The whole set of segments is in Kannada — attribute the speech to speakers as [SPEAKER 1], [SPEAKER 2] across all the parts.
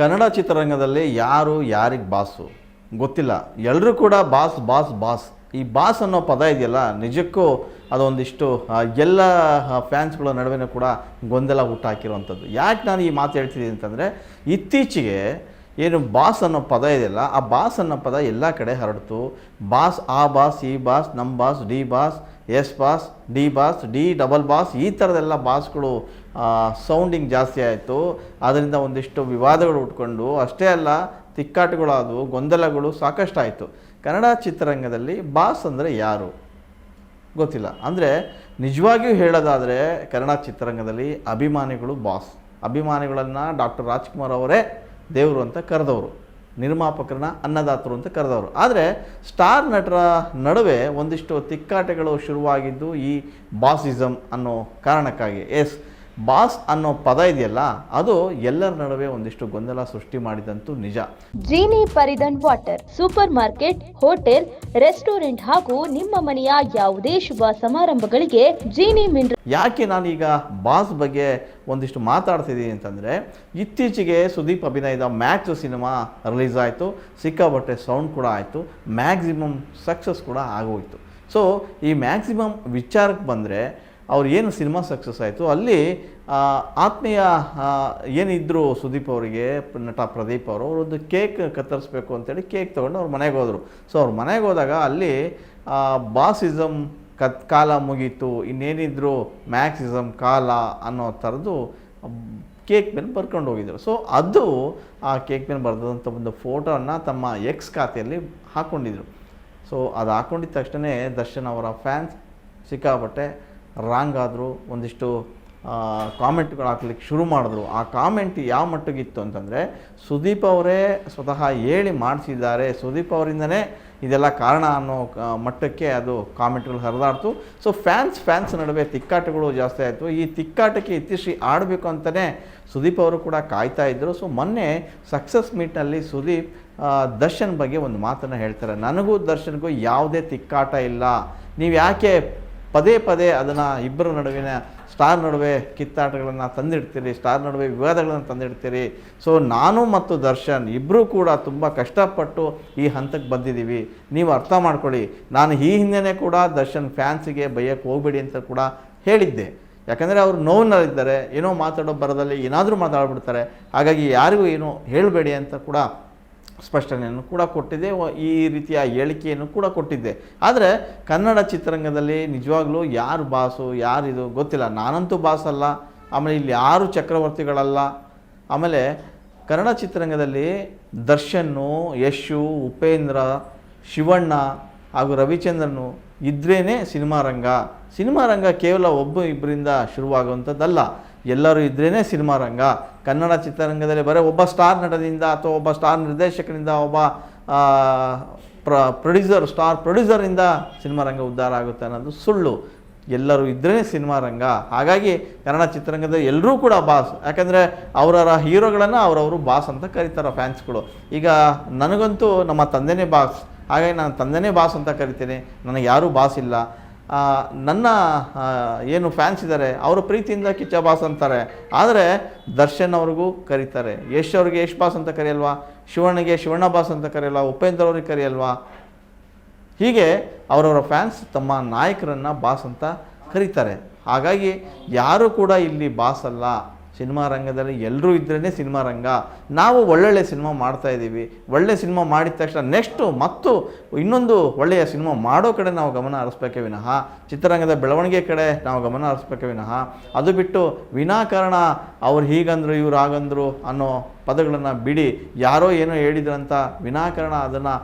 [SPEAKER 1] ಕನ್ನಡ ಚಿತ್ರರಂಗದಲ್ಲಿ ಯಾರು ಯಾರಿಗೆ ಬಾಸು ಗೊತ್ತಿಲ್ಲ. ಎಲ್ಲರೂ ಕೂಡ ಬಾಸ್ ಬಾಸ್ ಬಾಸ್. ಈ ಬಾಸ್ ಅನ್ನೋ ಪದ ಇದೆಯಲ್ಲ, ನಿಜಕ್ಕೂ ಅದೊಂದಿಷ್ಟು ಎಲ್ಲ ಫ್ಯಾನ್ಸ್ಗಳ ನಡುವೆನೂ ಕೂಡ ಗೊಂದಲ ಹುಟ್ಟಾಕಿರುವಂಥದ್ದು. ಯಾಕೆ ನಾನು ಈ ಮಾತು ಹೇಳ್ತಿದ್ದೀನಿ ಅಂತಂದರೆ, ಇತ್ತೀಚೆಗೆ ಏನು ಬಾಸ್ ಅನ್ನೋ ಪದ ಇದೆಯಲ್ಲ, ಆ ಬಾಸ್ ಅನ್ನೋ ಪದ ಎಲ್ಲ ಕಡೆ ಹರಡ್ತು. ಬಾಸ್, ಆ ಬಾಸ್, ಈ ಬಾಸ್, ನಮ್ಮ boss, D boss, yes boss, D boss, D double boss, ಈ ಥರದೆಲ್ಲ ಬಾಸ್ಗಳು ಸೌಂಡಿಂಗ್ ಜಾಸ್ತಿ ಆಯಿತು. ಅದರಿಂದ ಒಂದಿಷ್ಟು ವಿವಾದಗಳು ಉಟ್ಕೊಂಡು, ಅಷ್ಟೇ ಅಲ್ಲ ತಿಕ್ಕಾಟಗಳಾದವು, ಗೊಂದಲಗಳು ಸಾಕಷ್ಟು ಆಯಿತು. ಕನ್ನಡ ಚಿತ್ರರಂಗದಲ್ಲಿ ಬಾಸ್ ಅಂದರೆ ಯಾರು ಗೊತ್ತಿಲ್ಲ. ಅಂದರೆ ನಿಜವಾಗಿಯೂ ಹೇಳೋದಾದರೆ ಕನ್ನಡ ಚಿತ್ರರಂಗದಲ್ಲಿ ಅಭಿಮಾನಿಗಳು ಬಾಸ್. ಅಭಿಮಾನಿಗಳನ್ನು ಡಾಕ್ಟರ್ ರಾಜ್ಕುಮಾರ್ ಅವರೇ ದೇವರು ಅಂತ ಕರೆದವರು, ನಿರ್ಮಾಪಕರನ್ನ ಅನ್ನದಾತರು ಅಂತ ಕರೆದವರು. ಆದರೆ ಸ್ಟಾರ್ ನಟರ ನಡುವೆ ಒಂದಿಷ್ಟು ತಿಕ್ಕಾಟಗಳು ಶುರುವಾಗಿದ್ದು ಈ ಬಾಸಿಸಮ್ ಅನ್ನೋ ಕಾರಣಕ್ಕಾಗಿ. ಬಾಸ್ ಅನ್ನೋ ಪದ ಇದೆಯಲ್ಲ, ಅದು ಎಲ್ಲರ ನಡುವೆ ಒಂದಿಷ್ಟು ಗೊಂದಲ ಸೃಷ್ಟಿ ಮಾಡಿದಂತೂ ನಿಜ.
[SPEAKER 2] ಜೀನಿ ಪರಿದನ್ water, supermarket, hotel, restaurant ಹಾಗೂ ನಿಮ್ಮ ಮನೆಯ ಯಾವುದೇ ಶುಭ ಸಮಾರಂಭಗಳಿಗೆ ಜೀನಿ ಮಿನರಲ್.
[SPEAKER 1] ಯಾಕೆ ನಾನೀಗ ಬಾಸ್ ಬಗ್ಗೆ ಒಂದಿಷ್ಟು ಮಾತಾಡ್ತಿದ್ದೀನಿ ಅಂತಂದರೆ, ಇತ್ತೀಚೆಗೆ ಸುದೀಪ್ ಅಭಿನಯದ ಮ್ಯಾಕ್ಸ್ ಸಿನಿಮಾ ರಿಲೀಸ್ ಆಯಿತು. ಸಿಕ್ಕಾಪಟ್ಟೆ ಸೌಂಡ್ ಕೂಡ ಆಯಿತು, ಮ್ಯಾಕ್ಸಿಮಮ್ ಸಕ್ಸಸ್ ಕೂಡ ಆಗೋಯಿತು. ಸೊ ಈ ಮ್ಯಾಕ್ಸಿಮಮ್ ವಿಚಾರಕ್ಕೆ ಬಂದರೆ, ಅವ್ರು ಏನು ಸಿನಿಮಾ ಸಕ್ಸಸ್ ಆಯಿತು, ಅಲ್ಲಿ ಆತ್ಮೀಯ ಏನಿದ್ದರು ಸುದೀಪ್ ಅವರಿಗೆ, ನಟ ಪ್ರದೀಪ್ ಅವರು, ಅವರೊಂದು ಕೇಕ್ ಕತ್ತರಿಸ್ಬೇಕು ಅಂತೇಳಿ ಕೇಕ್ ತೊಗೊಂಡು ಅವ್ರ ಮನೆಗೆ ಹೋದರು. ಸೊ ಅವ್ರ ಮನೆಗೆ ಹೋದಾಗ ಅಲ್ಲಿ ಬಾಸಿಸಮ್ ಕಾಲ ಮುಗೀತು, ಇನ್ನೇನಿದ್ರು ಮ್ಯಾಕ್ಸಿಸಮ್ ಕಾಲ ಅನ್ನೋ ಥರದ್ದು ಕೇಕ್ ಮೇಲೆ ಬರ್ಕೊಂಡು ಹೋಗಿದ್ರು. ಸೊ ಅದು ಆ ಕೇಕ್ ಮೇಲೆ ಬರೆದಂಥ ಒಂದು ಫೋಟೋವನ್ನು ತಮ್ಮ ಎಕ್ಸ್ ಖಾತೆಯಲ್ಲಿ ಹಾಕ್ಕೊಂಡಿದ್ರು. ಸೊ ಅದು ಹಾಕ್ಕೊಂಡಿದ್ದ ತಕ್ಷಣ ದರ್ಶನ್ ಅವರ ಫ್ಯಾನ್ಸ್ ಸಿಕ್ಕಾಪಟ್ಟೆ ರಾಂಗ್ ಆದರು, ಒಂದಿಷ್ಟು ಕಾಮೆಂಟ್ಗಳು ಹಾಕ್ಲಿಕ್ಕೆ ಶುರು ಮಾಡಿದ್ರು. ಆ ಕಾಮೆಂಟ್ ಯಾವ ಮಟ್ಟಿಗಿತ್ತು ಅಂತಂದರೆ, ಸುದೀಪ್ ಅವರೇ ಸ್ವತಃ ಹೇಳಿ ಮಾಡಿಸಿದ್ದಾರೆ, ಸುದೀಪ್ ಅವರಿಂದನೇ ಇದೆಲ್ಲ ಕಾರಣ ಅನ್ನೋ ಮಟ್ಟಕ್ಕೆ ಅದು ಕಾಮೆಂಟ್ಗಳು ಹರಿದಾಡ್ತು. ಸೊ ಫ್ಯಾನ್ಸ್ ನಡುವೆ ತಿಕ್ಕಾಟಗಳು ಜಾಸ್ತಿ ಆಯಿತು. ಈ ತಿಕ್ಕಾಟಕ್ಕೆ ಇತಿಶ್ರೀ ಆಡಬೇಕು ಅಂತಲೇ ಸುದೀಪ್ ಅವರು ಕೂಡ ಕಾಯ್ತಾ ಇದ್ದರು. ಸೊ ಮೊನ್ನೆ ಸಕ್ಸಸ್ ಮೀಟ್ನಲ್ಲಿ ಸುದೀಪ್ ದರ್ಶನ್ ಬಗ್ಗೆ ಒಂದು ಮಾತನ್ನು ಹೇಳ್ತಾರೆ. ನನಗೂ ದರ್ಶನ್ಗೂ ಯಾವುದೇ ತಿಕ್ಕಾಟ ಇಲ್ಲ, ನೀವು ಯಾಕೆ ಪದೇ ಪದೇ ಅದನ್ನು ಇಬ್ಬರ ನಡುವಿನ ಸ್ಟಾರ್ ನಡುವೆ ಕಿತ್ತಾಟಗಳನ್ನು ತಂದಿಡ್ತೀರಿ, ಸ್ಟಾರ್ ನಡುವೆ ವಿವಾದಗಳನ್ನು ತಂದಿಡ್ತೀರಿ. ಸೊ ನಾನು ಮತ್ತು ದರ್ಶನ್ ಇಬ್ಬರೂ ಕೂಡ ತುಂಬ ಕಷ್ಟಪಟ್ಟು ಈ ಹಂತಕ್ಕೆ ಬಂದಿದ್ದೀವಿ, ನೀವು ಅರ್ಥ ಮಾಡ್ಕೊಳ್ಳಿ. ನಾನು ಈ ಹಿಂದೆಯೇ ಕೂಡ ದರ್ಶನ್ ಫ್ಯಾನ್ಸಿಗೆ ಬೈಯಕ್ಕೆ ಹೋಗಬೇಡಿ ಅಂತ ಕೂಡ ಹೇಳಿದ್ದೆ. ಯಾಕಂದರೆ ಅವರು ನೋವಿನಲ್ಲಿದ್ದಾರೆ, ಏನೋ ಮಾತಾಡೋ ಬರದಲ್ಲಿ ಏನಾದರೂ ಮಾತಾಡ್ಬಿಡ್ತಾರೆ, ಹಾಗಾಗಿ ಯಾರಿಗೂ ಏನೋ ಹೇಳಬೇಡಿ ಅಂತ ಕೂಡ ಸ್ಪಷ್ಟನೆಯನ್ನು ಕೂಡ ಕೊಟ್ಟಿದ್ದೆ, ಈ ರೀತಿಯ ಹೇಳಿಕೆಯನ್ನು ಕೂಡ ಕೊಟ್ಟಿದ್ದೆ. ಆದರೆ ಕನ್ನಡ ಚಿತ್ರರಂಗದಲ್ಲಿ ನಿಜವಾಗ್ಲೂ ಯಾರು ಬಾಸು ಯಾರಿದು ಗೊತ್ತಿಲ್ಲ. ನಾನಂತೂ ಬಾಸ್ ಅಲ್ಲ, ಆಮೇಲೆ ಇಲ್ಲಿ ಯಾರು ಚಕ್ರವರ್ತಿಗಳಲ್ಲ. ಆಮೇಲೆ ಕನ್ನಡ ಚಿತ್ರರಂಗದಲ್ಲಿ ದರ್ಶನ್ನು, ಯಶು, ಉಪೇಂದ್ರ, ಶಿವಣ್ಣ ಹಾಗೂ ರವಿಚಂದ್ರನು ಇದ್ರೇ ಸಿನಿಮಾ ರಂಗ ಕೇವಲ ಒಬ್ಬ ಇಬ್ಬರಿಂದ ಶುರುವಾಗುವಂಥದ್ದಲ್ಲ, ಎಲ್ಲರೂ ಇದ್ರೇ ಸಿನಿಮಾ ರಂಗ. ಕನ್ನಡ ಚಿತ್ರರಂಗದಲ್ಲಿ ಬರೀ ಒಬ್ಬ ಸ್ಟಾರ್ ನಟದಿಂದ ಅಥವಾ ಒಬ್ಬ ಸ್ಟಾರ್ ನಿರ್ದೇಶಕರಿಂದ, ಒಬ್ಬ ಸ್ಟಾರ್ ಪ್ರೊಡ್ಯೂಸರಿಂದ ಸಿನಿಮಾ ರಂಗ ಉದ್ಧಾರ ಆಗುತ್ತೆ ಅನ್ನೋದು ಸುಳ್ಳು. ಎಲ್ಲರೂ ಇದ್ರೇ ಸಿನಿಮಾ ರಂಗ. ಹಾಗಾಗಿ ಕನ್ನಡ ಚಿತ್ರರಂಗದಲ್ಲಿ ಎಲ್ಲರೂ ಕೂಡ ಬಾಸ್. ಯಾಕಂದರೆ ಅವರ ಹೀರೋಗಳನ್ನು ಅವರವರು ಬಾಸ್ ಅಂತ ಕರೀತಾರೆ ಫ್ಯಾನ್ಸ್ಗಳು. ಈಗ ನನಗಂತೂ ನಮ್ಮ ತಂದೆನೇ ಬಾಸ್, ಹಾಗಾಗಿ ನಾನು ತಂದೆನೇ ಬಾಸ್ ಅಂತ ಕರಿತೀನಿ, ನನಗೆ ಯಾರೂ ಬಾಸ್ ಇಲ್ಲ. ನನ್ನ ಏನು ಫ್ಯಾನ್ಸ್ ಇದ್ದಾರೆ ಅವರು ಪ್ರೀತಿಯಿಂದ ಕಿಚ್ಚ ಬಾಸ್ ಅಂತಾರೆ. ಆದರೆ ದರ್ಶನ್ ಅವ್ರಿಗೂ ಕರೀತಾರೆ, ಯಶ್ ಅವ್ರಿಗೆ ಯಶ್ ಬಾಸ್ ಅಂತ ಕರೆಯಲ್ವಾ, ಶಿವಣ್ಣಗೆ ಶಿವಣ್ಣ ಬಾಸ್ ಅಂತ ಕರೆಯಲ್ವಾ, ಉಪೇಂದ್ರ ಅವ್ರಿಗೆ ಕರೆಯಲ್ವಾ. ಹೀಗೆ ಅವರವರ ಫ್ಯಾನ್ಸ್ ತಮ್ಮ ನಾಯಕರನ್ನು ಬಾಸ್ ಅಂತ ಕರೀತಾರೆ. ಹಾಗಾಗಿ ಯಾರೂ ಕೂಡ ಇಲ್ಲಿ ಬಾಸ್ ಅಲ್ಲ. ಸಿನಿಮಾ ರಂಗದಲ್ಲಿ ಎಲ್ಲರೂ ಇದ್ರೇ ಸಿನಿಮಾ ರಂಗ. ನಾವು ಒಳ್ಳೊಳ್ಳೆ ಸಿನಿಮಾ ಮಾಡ್ತಾಯಿದ್ದೀವಿ, ಒಳ್ಳೆ ಸಿನಿಮಾ ಮಾಡಿದ ತಕ್ಷಣ ನೆಕ್ಸ್ಟು ಮತ್ತು ಇನ್ನೊಂದು ಒಳ್ಳೆಯ ಸಿನಿಮಾ ಮಾಡೋ ಕಡೆ ನಾವು ಗಮನ ಹರಿಸ್ಬೇಕೇ ವಿನಃ, ಚಿತ್ರರಂಗದ ಬೆಳವಣಿಗೆ ಕಡೆ ನಾವು ಗಮನ ಹರಿಸ್ಬೇಕೇ ವಿನಃ, ಅದು ಬಿಟ್ಟು ವಿನಾಕಾರಣ ಅವ್ರು ಹೀಗಂದ್ರು ಇವ್ರು ಹಾಗಂದ್ರು ಅನ್ನೋ ಪದಗಳನ್ನು ಬಿಡಿ, ಯಾರೋ ಏನೋ ಹೇಳಿದ್ರಂತ ವಿನಾಕಾರಣ ಅದನ್ನು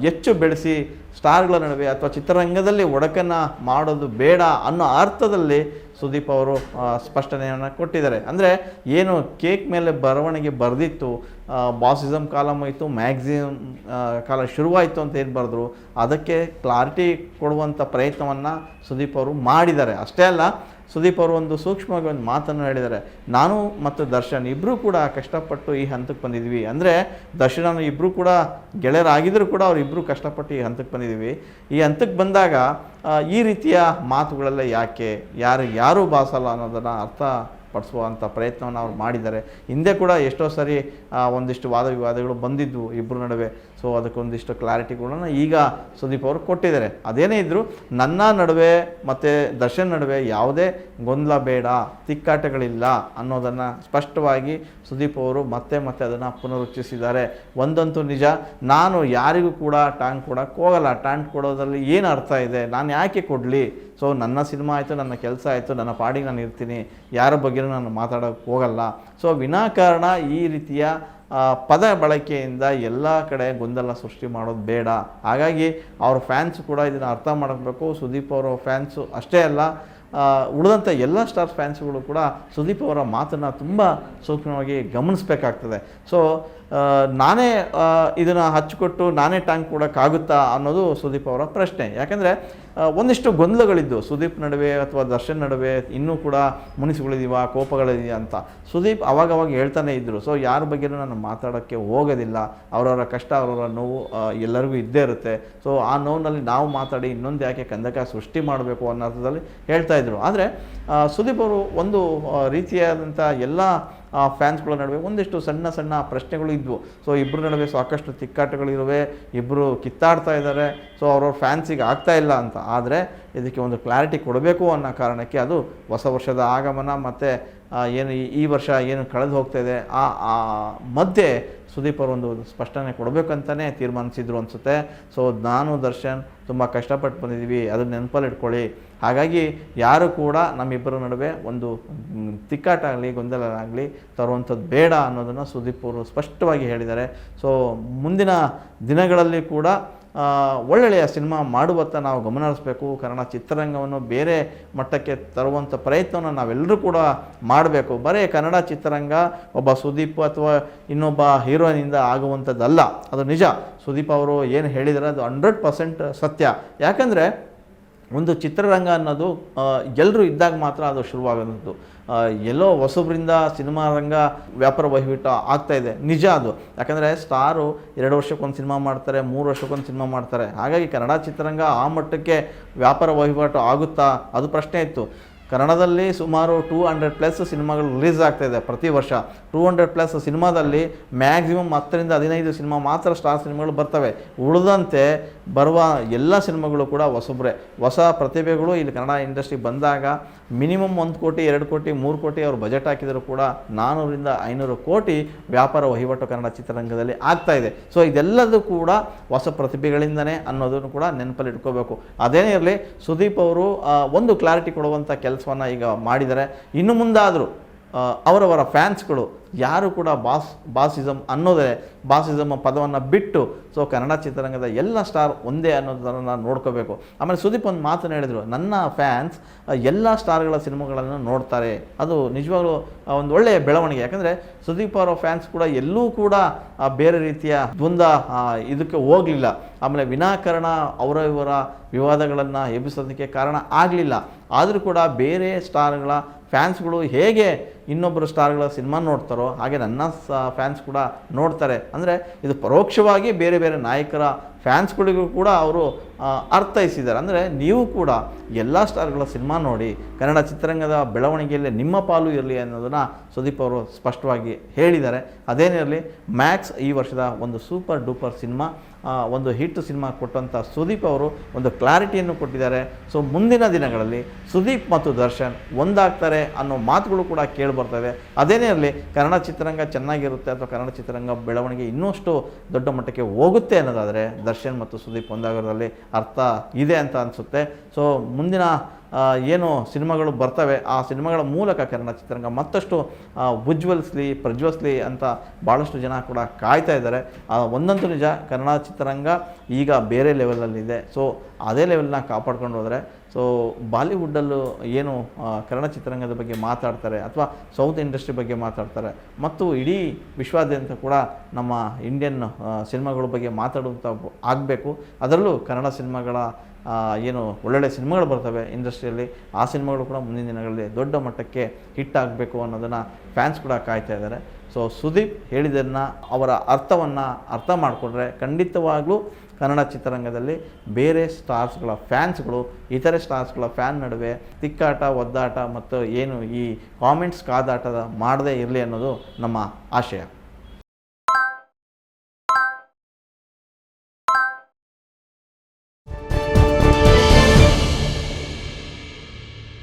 [SPEAKER 1] ಹೆಚ್ಚು ಬೆಳೆಸಿ ಸ್ಟಾರ್ಗಳ ನಡುವೆ ಅಥವಾ ಚಿತ್ರರಂಗದಲ್ಲಿ ಒಡಕನ್ನು ಮಾಡೋದು ಬೇಡ ಅನ್ನೋ ಅರ್ಥದಲ್ಲಿ ಸುದೀಪ್ ಅವರು ಸ್ಪಷ್ಟನೆಯನ್ನು ಕೊಟ್ಟಿದ್ದಾರೆ. ಅಂದರೆ ಏನು ಕೇಕ್ ಮೇಲೆ ಬರವಣಿಗೆ ಬರೆದಿತ್ತು, ಬಾಸಿಸಮ್ ಕಾಲ ಮುಗಿತು, ಮ್ಯಾಕ್ಸಿಮಮ್ ಕಾಲ ಶುರುವಾಯಿತು ಅಂತ ಏನು ಬರೆದ್ರು, ಅದಕ್ಕೆ ಕ್ಲಾರಿಟಿ ಕೊಡುವಂಥ ಪ್ರಯತ್ನವನ್ನು ಸುದೀಪ್ ಅವರು ಮಾಡಿದ್ದಾರೆ. ಅಷ್ಟೇ ಅಲ್ಲ, ಸುದೀಪ್ ಅವರು ಒಂದು ಸೂಕ್ಷ್ಮವಾಗಿ ಒಂದು ಮಾತನ್ನು ಹೇಳಿದ್ದಾರೆ. ನಾನು ಮತ್ತು ದರ್ಶನ್ ಇಬ್ಬರೂ ಕೂಡ ಕಷ್ಟಪಟ್ಟು ಈ ಹಂತಕ್ಕೆ ಬಂದಿದ್ವಿ. ಅಂದರೆ ದರ್ಶನ್ ಇಬ್ಬರೂ ಕೂಡ ಗೆಳೆಯರಾಗಿದ್ದರೂ ಕೂಡ ಅವರಿಬ್ಬರು ಕಷ್ಟಪಟ್ಟು ಈ ಹಂತಕ್ಕೆ ಬಂದಿದ್ದೀವಿ. ಈ ಹಂತಕ್ಕೆ ಬಂದಾಗ ಈ ರೀತಿಯ ಮಾತುಗಳೆಲ್ಲ ಯಾಕೆ, ಯಾರೂ ಬಾಸಲ್ಲ ಅನ್ನೋದನ್ನು ಅರ್ಥ ಪಡಿಸುವಂಥ ಪ್ರಯತ್ನವನ್ನು ಅವ್ರು ಮಾಡಿದ್ದಾರೆ. ಹಿಂದೆ ಕೂಡ ಎಷ್ಟೋ ಸರಿ ಒಂದಿಷ್ಟು ವಾದ ವಿವಾದಗಳು ಬಂದಿದ್ವು ಇಬ್ಬರ ನಡುವೆ. ಸೊ ಅದಕ್ಕೊಂದಿಷ್ಟು ಕ್ಲಾರಿಟಿಗಳನ್ನ ಈಗ ಸುದೀಪ್ ಅವರು ಕೊಟ್ಟಿದ್ದಾರೆ. ಅದೇನೇ ಇದ್ದರೂ ನನ್ನ ನಡುವೆ ಮತ್ತು ದರ್ಶನ್ ನಡುವೆ ಯಾವುದೇ ಗೊಂದಲ ಬೇಡ, ತಿಕ್ಕಾಟಗಳಿಲ್ಲ ಅನ್ನೋದನ್ನು ಸ್ಪಷ್ಟವಾಗಿ ಸುದೀಪ್ ಅವರು ಮತ್ತೆ ಅದನ್ನು ಪುನರುಚ್ಚರಿಸಿದ್ದಾರೆ. ಒಂದಂತೂ ನಿಜ, ನಾನು ಯಾರಿಗೂ ಕೂಡ ಟಾಂಗ್ ಕೊಡೋಕ್ಕೆ ಹೋಗಲ್ಲ. ಟಾಂಗ್ ಕೊಡೋದ್ರಲ್ಲಿ ಏನು ಅರ್ಥ ಇದೆ? ನಾನು ಯಾಕೆ ಕೊಡಲಿ? ಸೊ ನನ್ನ ಸಿನಿಮಾ ಆಯಿತು, ನನ್ನ ಕೆಲಸ ಆಯಿತು, ನನ್ನ ಪಾಡಿಗೆ ನಾನು ಇರ್ತೀನಿ, ಯಾರ ಬಗ್ಗೆಯೂ ನಾನು ಮಾತಾಡೋಕ್ಕೆ ಹೋಗಲ್ಲ. ಸೊ ವಿನಾಕಾರಣ ಈ ರೀತಿಯ ಪದ ಬಳಕೆಯಿಂದ ಎಲ್ಲ ಕಡೆ ಗೊಂದಲ ಸೃಷ್ಟಿ ಮಾಡೋದು ಬೇಡ. ಹಾಗಾಗಿ ಅವ್ರ ಫ್ಯಾನ್ಸ್ ಕೂಡ ಇದನ್ನು ಅರ್ಥ ಮಾಡಬೇಕು. ಸುದೀಪ್ ಅವರ ಫ್ಯಾನ್ಸು ಅಷ್ಟೇ ಅಲ್ಲ, ಉಳಿದಂಥ ಎಲ್ಲ ಸ್ಟಾರ್ ಫ್ಯಾನ್ಸ್ಗಳು ಕೂಡ ಸುದೀಪ್ ಅವರ ಮಾತನ್ನು ತುಂಬ ಸೂಕ್ಷ್ಮವಾಗಿ ಗಮನಿಸಬೇಕಾಗ್ತದೆ. ಸೊ ನಾನೇ ಇದನ್ನು ಹಚ್ಚಿಕೊಟ್ಟು ನಾನೇ ಟ್ಯಾಂಕ್ ಕೊಡೋಕ್ಕಾಗುತ್ತಾ ಅನ್ನೋದು ಸುದೀಪ್ ಅವರ ಪ್ರಶ್ನೆ. ಯಾಕೆಂದರೆ ಒಂದಿಷ್ಟು ಗೊಂದಲಗಳಿದ್ದು ಸುದೀಪ್ ನಡುವೆ ಅಥವಾ ದರ್ಶನ್ ನಡುವೆ ಇನ್ನೂ ಕೂಡ ಮುನಿಸುಗಳಿದೀವ, ಕೋಪಗಳಿದೆಯಾ ಅಂತ ಸುದೀಪ್ ಅವಾಗವಾಗ ಹೇಳ್ತಾನೆ ಇದ್ದರು. ಸೊ ಯಾರ ಬಗ್ಗೆಯೂ ನಾನು ಮಾತಾಡೋಕ್ಕೆ ಹೋಗೋದಿಲ್ಲ. ಅವರವರ ಕಷ್ಟ, ಅವರವರ ನೋವು ಎಲ್ಲರಿಗೂ ಇದ್ದೇ ಇರುತ್ತೆ. ಸೊ ಆ ನೋವಿನಲ್ಲಿ ನಾವು ಮಾತಾಡಿ ಇನ್ನೊಂದು ಯಾಕೆ ಕಂದಕ ಸೃಷ್ಟಿ ಮಾಡಬೇಕು ಅನ್ನೋ ಅರ್ಥದಲ್ಲಿ ಹೇಳ್ತಾಯಿದ್ರು. ಆದರೆ ಸುದೀಪ್ ಅವರು ಒಂದು ರೀತಿಯಾದಂಥ ಎಲ್ಲ ಫ್ಯಾನ್ಸ್ಗಳ ನಡುವೆ ಒಂದಿಷ್ಟು ಸಣ್ಣ ಪ್ರಶ್ನೆಗಳು ಇದ್ವು. ಸೊ ಇಬ್ಬರ ನಡುವೆ ಸಾಕಷ್ಟು ತಿಕ್ಕಾಟಗಳಿರುವೆ, ಇಬ್ಬರು ಕಿತ್ತಾಡ್ತಾ ಇದ್ದಾರೆ. ಸೊ ಅವ್ರವ್ರ ಫ್ಯಾನ್ಸಿಗೆ ಆಗ್ತಾ ಇಲ್ಲ ಅಂತ. ಆದರೆ ಇದಕ್ಕೆ ಒಂದು ಕ್ಲಾರಿಟಿ ಕೊಡಬೇಕು ಅನ್ನೋ ಕಾರಣಕ್ಕೆ ಅದು ಹೊಸ ವರ್ಷದ ಆಗಮನ ಮತ್ತು ಏನು ಈ ವರ್ಷ ಏನು ಕಳೆದು ಹೋಗ್ತಾ ಇದೆ ಆ ಮಧ್ಯೆ ಸುದೀಪ್ ಅವರು ಒಂದು ಸ್ಪಷ್ಟನೆ ಕೊಡಬೇಕಂತಲೇ ತೀರ್ಮಾನಿಸಿದ್ರು ಅನಿಸುತ್ತೆ. ಸೊ ನಾನು ದರ್ಶನ್ ತುಂಬ ಕಷ್ಟಪಟ್ಟು ಬಂದಿದ್ದೀವಿ, ಅದನ್ನು ನೆನಪಲ್ಲಿ ಇಟ್ಕೊಳ್ಳಿ. ಹಾಗಾಗಿ ಯಾರು ಕೂಡ ನಮ್ಮಿಬ್ಬರ ನಡುವೆ ಒಂದು ತಿಕ್ಕಾಟ ಆಗಲಿ ಗೊಂದಲ ಆಗಲಿ ತರುವಂಥದ್ದು ಬೇಡ ಅನ್ನೋದನ್ನು ಸುದೀಪ್ ಅವರು ಸ್ಪಷ್ಟವಾಗಿ ಹೇಳಿದ್ದಾರೆ. ಸೊ ಮುಂದಿನ ದಿನಗಳಲ್ಲಿ ಕೂಡ ಒಳ್ಳೊಳ್ಳೆಯ ಸಿನಿಮಾ ಮಾಡುವತ್ತ ನಾವು ಗಮನ ಹರಿಸಬೇಕು. ಕನ್ನಡ ಚಿತ್ರರಂಗವನ್ನು ಬೇರೆ ಮಟ್ಟಕ್ಕೆ ತರುವಂಥ ಪ್ರಯತ್ನವನ್ನು ನಾವೆಲ್ಲರೂ ಕೂಡ ಮಾಡಬೇಕು. ಬರೀ ಕನ್ನಡ ಚಿತ್ರರಂಗ ಒಬ್ಬ ಸುದೀಪ್ ಅಥವಾ ಇನ್ನೊಬ್ಬ ಹೀರೋಯಿನಿಂದ ಆಗುವಂಥದ್ದಲ್ಲ. ಅದು ನಿಜ. ಸುದೀಪ್ ಅವರು ಏನು ಹೇಳಿದರೆ ಅದು 100% ಸತ್ಯ. ಯಾಕಂದರೆ ಒಂದು ಚಿತ್ರರಂಗ ಅನ್ನೋದು ಎಲ್ಲರೂ ಇದ್ದಾಗ ಮಾತ್ರ ಅದು ಶುರುವಾಗೋದು. ಎಲ್ಲೋ ಹೊಸಬ್ರಿಂದ ಸಿನಿಮಾ ರಂಗ ವ್ಯಾಪಾರ ವಹಿವಾಟು ಆಗ್ತಾಯಿದೆ, ನಿಜ ಅದು. ಯಾಕಂದರೆ ಸ್ಟಾರು 2 ವರ್ಷಕ್ಕೊಂದು ಸಿನಿಮಾ ಮಾಡ್ತಾರೆ, 3 ವರ್ಷಕ್ಕೊಂದು ಸಿನಿಮಾ ಮಾಡ್ತಾರೆ. ಹಾಗಾಗಿ ಕನ್ನಡ ಚಿತ್ರರಂಗ ಆ ಮಟ್ಟಕ್ಕೆ ವ್ಯಾಪಾರ ವಹಿವಾಟು ಆಗುತ್ತಾ, ಅದು ಪ್ರಶ್ನೆ ಇತ್ತು. ಕನ್ನಡದಲ್ಲಿ ಸುಮಾರು 200+ ಸಿನಿಮಾಗಳು ರಿಲೀಸ್ ಆಗ್ತಾಯಿದೆ ಪ್ರತಿ ವರ್ಷ. 200+ ಸಿನಿಮಾದಲ್ಲಿ ಮ್ಯಾಕ್ಸಿಮಮ್ 10-15 ಸಿನಿಮಾ ಮಾತ್ರ ಸ್ಟಾರ್ ಸಿನಿಮಾಗಳು ಬರ್ತವೆ. ಉಳಿದಂತೆ ಬರುವ ಎಲ್ಲ ಸಿನಿಮಾಗಳು ಕೂಡ ಹೊಸಬ್ರೆ, ಹೊಸ ಪ್ರತಿಭೆಗಳು ಇಲ್ಲಿ ಕನ್ನಡ ಇಂಡಸ್ಟ್ರಿ ಬಂದಾಗ ಮಿನಿಮಮ್ 1 ಕೋಟಿ 2 ಕೋಟಿ 3 ಕೋಟಿ ಅವರು ಬಜೆಟ್ ಹಾಕಿದರೂ ಕೂಡ 400-500 ಕೋಟಿ ವ್ಯಾಪಾರ ವಹಿವಾಟು ಕನ್ನಡ ಚಿತ್ರರಂಗದಲ್ಲಿ ಆಗ್ತಾಯಿದೆ. ಸೊ ಇದೆಲ್ಲದೂ ಕೂಡ ಹೊಸ ಪ್ರತಿಭೆಗಳಿಂದನೇ ಅನ್ನೋದನ್ನು ಕೂಡ ನೆನಪಲ್ಲಿ ಇಟ್ಕೋಬೇಕು. ಅದೇನೇ ಇರಲಿ, ಸುದೀಪ್ ಅವರು ಒಂದು ಕ್ಲಾರಿಟಿ ಕೊಡುವಂಥ ಕೆಲಸವನ್ನು ಈಗ ಮಾಡಿದ್ದಾರೆ. ಇನ್ನು ಮುಂದಾದರೂ ಅವರವರ ಫ್ಯಾನ್ಸ್ಗಳು ಯಾರು ಕೂಡ ಬಾಸಿಸಮ್ ಅನ್ನೋದೇ ಬಾಸಿಸಮ್ ಪದವನ್ನು ಬಿಟ್ಟು ಸೊ ಕನ್ನಡ ಚಿತ್ರರಂಗದ ಎಲ್ಲ ಸ್ಟಾರ್ ಒಂದೇ ಅನ್ನೋದನ್ನು ನೋಡ್ಕೋಬೇಕು. ಆಮೇಲೆ ಸುದೀಪ್ ಒಂದು ಮಾತನ್ನು ಹೇಳಿದರು, ನನ್ನ ಫ್ಯಾನ್ಸ್ ಎಲ್ಲ ಸ್ಟಾರ್ಗಳ ಸಿನಿಮಾಗಳನ್ನು ನೋಡ್ತಾರೆ. ಅದು ನಿಜವಾಗ್ಲೂ ಒಂದು ಒಳ್ಳೆಯ ಬೆಳವಣಿಗೆ. ಯಾಕಂದರೆ ಸುದೀಪ್ ಅವರ ಫ್ಯಾನ್ಸ್ ಕೂಡ ಎಲ್ಲೂ ಕೂಡ ಬೇರೆ ರೀತಿಯ ದ್ವಂದ್ವ ಇದಕ್ಕೆ ಹೋಗಲಿಲ್ಲ. ಆಮೇಲೆ ವಿನಾಕಾರಣ ಇವರ ವಿವಾದಗಳನ್ನು ಎಬ್ಬಿಸೋದಕ್ಕೆ ಕಾರಣ ಆಗಲಿಲ್ಲ. ಆದರೂ ಕೂಡ ಬೇರೆ ಸ್ಟಾರ್ಗಳ ಫ್ಯಾನ್ಸ್ಗಳು ಹೇಗೆ ಇನ್ನೊಬ್ಬರು ಸ್ಟಾರ್ಗಳ ಸಿನಿಮಾ ನೋಡ್ತಾರೋ ಹಾಗೆ ನನ್ನ ಫ್ಯಾನ್ಸ್ ಕೂಡ ನೋಡ್ತಾರೆ. ಅಂದರೆ ಇದು ಪರೋಕ್ಷವಾಗಿ ಬೇರೆ ಬೇರೆ ನಾಯಕರ ಫ್ಯಾನ್ಸ್ಗಳಿಗೂ ಕೂಡ ಅವರು ಅರ್ಥೈಸಿದ್ದಾರೆ. ಅಂದರೆ ನೀವು ಕೂಡ ಎಲ್ಲ ಸ್ಟಾರ್ಗಳ ಸಿನಿಮಾ ನೋಡಿ, ಕನ್ನಡ ಚಿತ್ರರಂಗದ ಬೆಳವಣಿಗೆಯಲ್ಲಿ ನಿಮ್ಮ ಪಾಲು ಇರಲಿ ಅನ್ನೋದನ್ನು ಸುದೀಪ್ ಅವರು ಸ್ಪಷ್ಟವಾಗಿ ಹೇಳಿದ್ದಾರೆ. ಅದೇನಿರಲಿ, ಮ್ಯಾಕ್ಸ್ ಈ ವರ್ಷದ ಒಂದು ಸೂಪರ್ ಡೂಪರ್ ಸಿನಿಮಾ, ಒಂದು ಹಿಟ್ ಸಿನಿಮಾ ಕೊಟ್ಟಂಥ ಸುದೀಪ್ ಅವರು ಒಂದು ಕ್ಲಾರಿಟಿಯನ್ನು ಕೊಟ್ಟಿದ್ದಾರೆ. ಸೊ ಮುಂದಿನ ದಿನಗಳಲ್ಲಿ ಸುದೀಪ್ ಮತ್ತು ದರ್ಶನ್ ಒಂದಾಗ್ತಾರೆ ಅನ್ನೋ ಮಾತುಗಳು ಕೂಡ ಕೇಳಿಬರ್ತವೆ. ಅದೇನೇ ಇರಲಿ, ಕನ್ನಡ ಚಿತ್ರರಂಗ ಚೆನ್ನಾಗಿರುತ್ತೆ ಅಥವಾ ಕನ್ನಡ ಚಿತ್ರರಂಗ ಬೆಳವಣಿಗೆ ಇನ್ನಷ್ಟು ದೊಡ್ಡ ಮಟ್ಟಕ್ಕೆ ಹೋಗುತ್ತೆ ಅನ್ನೋದಾದರೆ ದರ್ಶನ್ ಮತ್ತು ಸುದೀಪ್ ಒಂದಾಗೋದ್ರಲ್ಲಿ ಅರ್ಥ ಇದೆ ಅಂತ ಅನಿಸುತ್ತೆ. ಸೊ ಮುಂದಿನ ಏನು ಸಿನಿಮಾಗಳು ಬರ್ತವೆ ಆ ಸಿನಿಮಾಗಳ ಮೂಲಕ ಕನ್ನಡ ಚಿತ್ರರಂಗ ಮತ್ತಷ್ಟು ಉಜ್ವಲಿಸಲಿ ಪ್ರಜ್ವಲಿಸಲಿ ಅಂತ ಭಾಳಷ್ಟು ಜನ ಕೂಡ ಕಾಯ್ತಾ ಇದ್ದಾರೆ. ಒಂದಂತೂ ನಿಜ, ಕನ್ನಡ ಚಿತ್ರರಂಗ ಈಗ ಬೇರೆ ಲೆವೆಲಲ್ಲಿದೆ. ಸೊ ಅದೇ ಲೆವೆಲ್ನ ಕಾಪಾಡ್ಕೊಂಡು ಹೋದರೆ ಸೊ ಬಾಲಿವುಡ್ಡಲ್ಲೂ ಏನು ಕನ್ನಡ ಚಿತ್ರರಂಗದ ಬಗ್ಗೆ ಮಾತಾಡ್ತಾರೆ ಅಥವಾ ಸೌತ್ ಇಂಡಸ್ಟ್ರಿ ಬಗ್ಗೆ ಮಾತಾಡ್ತಾರೆ ಮತ್ತು ಇಡೀ ವಿಶ್ವಾದ್ಯಂತ ಕೂಡ ನಮ್ಮ ಇಂಡಿಯನ್ ಸಿನಿಮಾಗಳ ಬಗ್ಗೆ ಮಾತಾಡುವಂಥ ಆಗಬೇಕು. ಅದರಲ್ಲೂ ಕನ್ನಡ ಸಿನಿಮಾಗಳ ಏನು ಒಳ್ಳೊಳ್ಳೆ ಸಿನಿಮಾಗಳು ಬರ್ತವೆ ಇಂಡಸ್ಟ್ರಿಯಲ್ಲಿ, ಆ ಸಿನಿಮಾಗಳು ಕೂಡ ಮುಂದಿನ ದಿನಗಳಲ್ಲಿ ದೊಡ್ಡ ಮಟ್ಟಕ್ಕೆ ಹಿಟ್ ಆಗಬೇಕು ಅನ್ನೋದನ್ನು ಫ್ಯಾನ್ಸ್ ಕೂಡ ಕಾಯ್ತಾ ಇದ್ದಾರೆ. ಸೊ ಸುದೀಪ್ ಹೇಳಿದ್ದನ್ನು ಅವರ ಅರ್ಥವನ್ನು ಅರ್ಥ ಮಾಡಿಕೊಂಡ್ರೆ ಖಂಡಿತವಾಗ್ಲೂ ಕನ್ನಡ ಚಿತ್ರರಂಗದಲ್ಲಿ ಬೇರೆ ಸ್ಟಾರ್ಸ್ಗಳ ಫ್ಯಾನ್ಸ್ಗಳು ಇತರೆ ಸ್ಟಾರ್ಸ್ಗಳ ಫ್ಯಾನ್ ನಡುವೆ ತಿಕ್ಕಾಟ ಒದ್ದಾಟ ಮತ್ತು ಏನು ಈ ಕಾಮೆಂಟ್ಸ್ ಕಾದಾಟದ ಮಾಡದೇ ಇರಲಿ ಅನ್ನೋದು ನಮ್ಮ ಆಶಯ.